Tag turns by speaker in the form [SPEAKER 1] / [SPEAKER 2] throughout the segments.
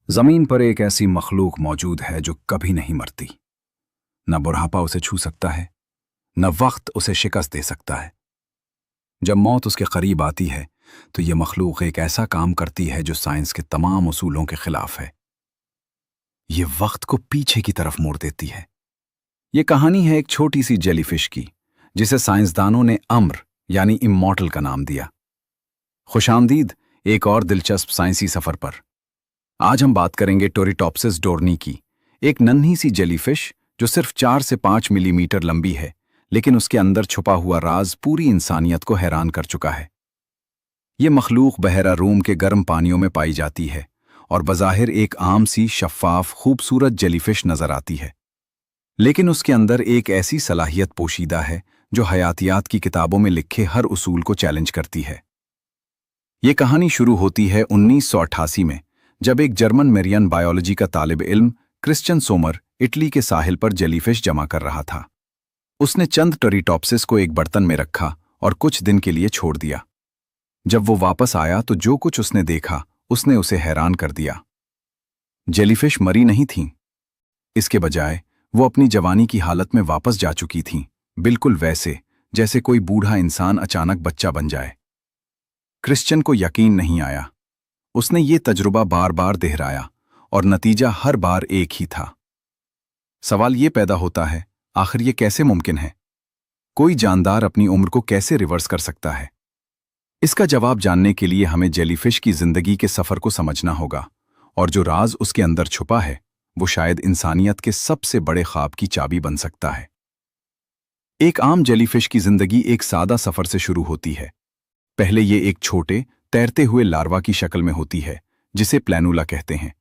[SPEAKER 1] जमीन पर एक ऐसी मखलूक मौजूद है जो कभी नहीं मरती। न बुढ़ापा उसे छू सकता है, न वक्त उसे शिकस्त दे सकता है। जब मौत उसके करीब आती है तो ये मखलूक एक ऐसा काम करती है जो साइंस के तमाम उसूलों के खिलाफ है। ये वक्त को पीछे की तरफ मोड़ देती है। ये कहानी है एक छोटी सी जेलीफिश की, जिसे साइंसदानों ने अम्र यानी इमॉर्टल का नाम दिया। खुशामदीद एक और दिलचस्प साइंसी सफर पर। आज हम बात करेंगे टोरिटॉप्सिस डोर्नी की, एक नन्ही सी जेलीफिश जो सिर्फ 4 से 5 मिलीमीटर लंबी है, लेकिन उसके अंदर छुपा हुआ राज पूरी इंसानियत को हैरान कर चुका है। ये मखलूक बहरा रूम के गर्म पानियों में पाई जाती है और बज़ाहिर एक आम सी शफ़ाफ खूबसूरत जेलीफिश नजर आती है, लेकिन उसके अंदर एक ऐसी सलाहियत पोशीदा है जो हयातियात की किताबों में लिखे हर उसूल को चैलेंज करती है। ये कहानी शुरू होती है 1988 में, जब एक जर्मन मेरियन बायोलॉजी का तालिब इल्म क्रिश्चियन सोमर इटली के साहिल पर जेलीफिश जमा कर रहा था। उसने चंद टोरिटॉप्सिस को एक बर्तन में रखा और कुछ दिन के लिए छोड़ दिया। जब वो वापस आया तो जो कुछ उसने देखा उसने उसे हैरान कर दिया। जेलीफिश मरी नहीं थीं। इसके बजाय वो अपनी जवानी की हालत में वापस जा चुकी थीं, बिल्कुल वैसे जैसे कोई बूढ़ा इंसान अचानक बच्चा बन जाए। क्रिश्चियन को यकीन नहीं आया। उसने ये तजुर्बा बार बार दोहराया और नतीजा हर बार एक ही था। सवाल ये पैदा होता है, आखिर ये कैसे मुमकिन है? कोई जानदार अपनी उम्र को कैसे रिवर्स कर सकता है? इसका जवाब जानने के लिए हमें जेलीफिश की जिंदगी के सफर को समझना होगा, और जो राज उसके अंदर छुपा है वो शायद इंसानियत के सबसे बड़े ख्वाब की चाबी बन सकता है। एक आम जेलीफिश की जिंदगी एक सादा सफर से शुरू होती है। पहले ये एक छोटे तैरते हुए लार्वा की शक्ल में होती है, जिसे प्लैनुला कहते हैं।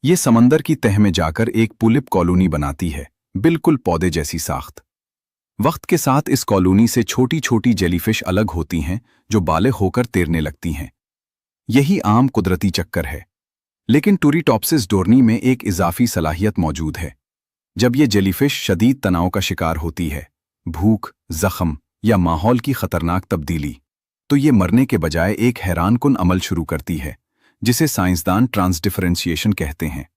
[SPEAKER 1] ये समंदर की तह में जाकर एक पुलिप कॉलोनी बनाती है, बिल्कुल पौधे जैसी साख्त। वक्त के साथ इस कॉलोनी से छोटी छोटी जेलीफिश अलग होती हैं जो बालिग होकर तैरने लगती हैं। यही आम कुदरती चक्कर है, लेकिन टोरिटॉप्सिस डोर्नी में एक इजाफी सलाहियत मौजूद है। जब ये जेलीफिश शदीद तनाव का शिकार होती है, भूख, जख्म या माहौल की खतरनाक तब्दीली, तो ये मरने के बजाय एक हैरानकुन अमल शुरू करती है, जिसे साइंसदान ट्रांसडिफरेंशिएशन कहते हैं।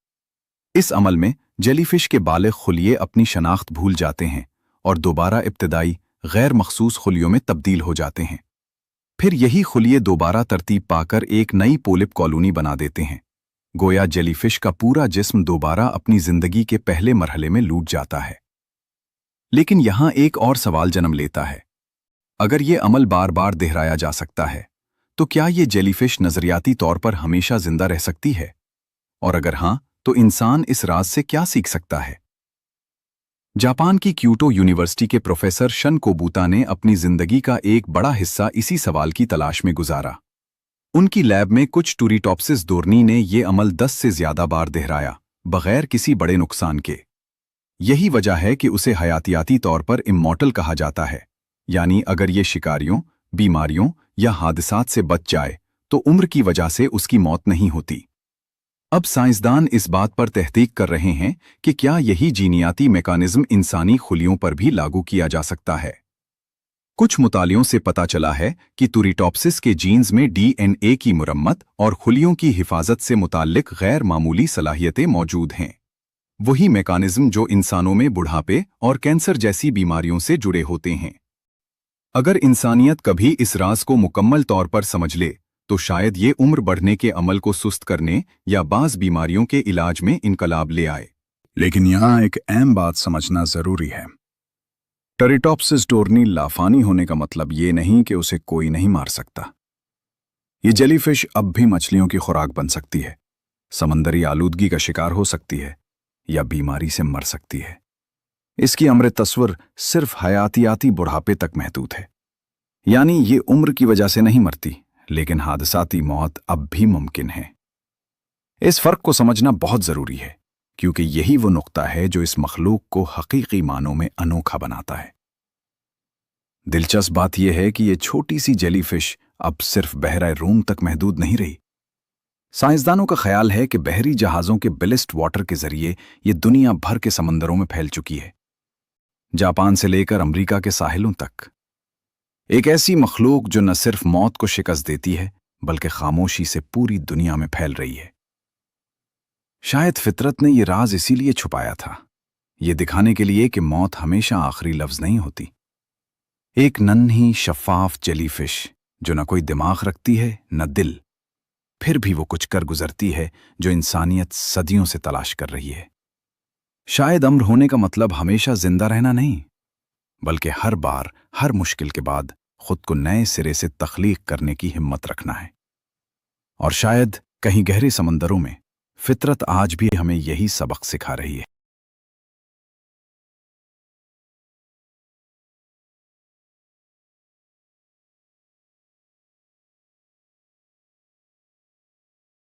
[SPEAKER 1] इस अमल में जेलीफिश के बालिग खुलिये अपनी शनाख्त भूल जाते हैं और दोबारा इब्तिदाई गैर मखसूस खुलियों में तब्दील हो जाते हैं। फिर यही खुलिये दोबारा तरतीब पाकर एक नई पोलिप कॉलोनी बना देते हैं। गोया जेलीफिश का पूरा जिस्म दोबारा अपनी जिंदगी के पहले मरहले में लूट जाता है। लेकिन यहां एक और सवाल जन्म लेता है। अगर ये अमल बार बार दोहराया जा सकता है, तो क्या ये जेलीफिश नजरियाती तौर पर हमेशा जिंदा रह सकती है? और अगर हां, तो इंसान इस राज से क्या सीख सकता है? जापान की क्योटो यूनिवर्सिटी के प्रोफेसर शन कोबूता ने अपनी जिंदगी का एक बड़ा हिस्सा इसी सवाल की तलाश में गुजारा। उनकी लैब में कुछ टोरिटॉप्सिस डोर्नी ने ये अमल 10 से ज्यादा बार दोहराया, बगैर किसी बड़े नुकसान के। यही वजह है कि उसे हयातियाती तौर पर इमॉर्टल कहा जाता है, यानी अगर ये शिकारियों, बीमारियों या हादसात से बच जाए तो उम्र की वजह से उसकी मौत नहीं होती। अब साइंसदान इस बात पर तहकीक कर रहे हैं कि क्या यही जीनियाती मैकेनिज्म इंसानी खुलियों पर भी लागू किया जा सकता है। कुछ मुतालियों से पता चला है कि टोरिटॉप्सिस के जीन्स में डीएनए की मुरम्मत और खुलियों की हिफाजत से मुताल्लिक गैर मामूली सलाहियतें मौजूद हैं। वही मैकेनिज्म जो इंसानों में बुढ़ापे और कैंसर जैसी बीमारियों से जुड़े होते हैं। अगर इंसानियत कभी इस राज को मुकम्मल तौर पर समझ ले, तो शायद ये उम्र बढ़ने के अमल को सुस्त करने या बाज़ बीमारियों के इलाज में इनकलाब ले आए। लेकिन यहाँ एक अहम बात समझना जरूरी है। टोरिटॉप्सिस डोर्नी लाफानी होने का मतलब ये नहीं कि उसे कोई नहीं मार सकता। ये जेलीफिश अब भी मछलियों की खुराक बन सकती है, समंदरी आलूदगी का शिकार हो सकती है या बीमारी से मर सकती है। इसकी अमर तस्वर सिर्फ हयातियाती बुढ़ापे तक महदूद है, यानी ये उम्र की वजह से नहीं मरती, लेकिन हादसाती मौत अब भी मुमकिन है। इस फर्क को समझना बहुत जरूरी है, क्योंकि यही वो नुक्ता है जो इस मखलूक को हकीकी मानों में अनोखा बनाता है। दिलचस्प बात यह है कि ये छोटी सी जेलीफिश अब सिर्फ बहरा रूम तक महदूद नहीं रही। साइंसदानों का ख्याल है कि बहरी जहाजों के बेलिस्ट वाटर के जरिए ये दुनिया भर के समंदरों में फैल चुकी है, जापान से लेकर अमेरिका के साहिलों तक। एक ऐसी मखलूक जो न सिर्फ मौत को शिकस्त देती है, बल्कि खामोशी से पूरी दुनिया में फैल रही है। शायद फितरत ने ये राज इसीलिए छुपाया था, ये दिखाने के लिए कि मौत हमेशा आखिरी लफ्ज नहीं होती। एक नन्ही शफाफ जेलीफिश जो न कोई दिमाग रखती है न दिल, फिर भी वो कुछ कर गुजरती है जो इंसानियत सदियों से तलाश कर रही है। शायद अम्र होने का मतलब हमेशा जिंदा रहना नहीं, बल्कि हर बार हर मुश्किल के बाद खुद को नए सिरे से तख्लीक करने की हिम्मत रखना है। और शायद कहीं गहरे समंदरों में फितरत आज भी हमें यही सबक सिखा रही है।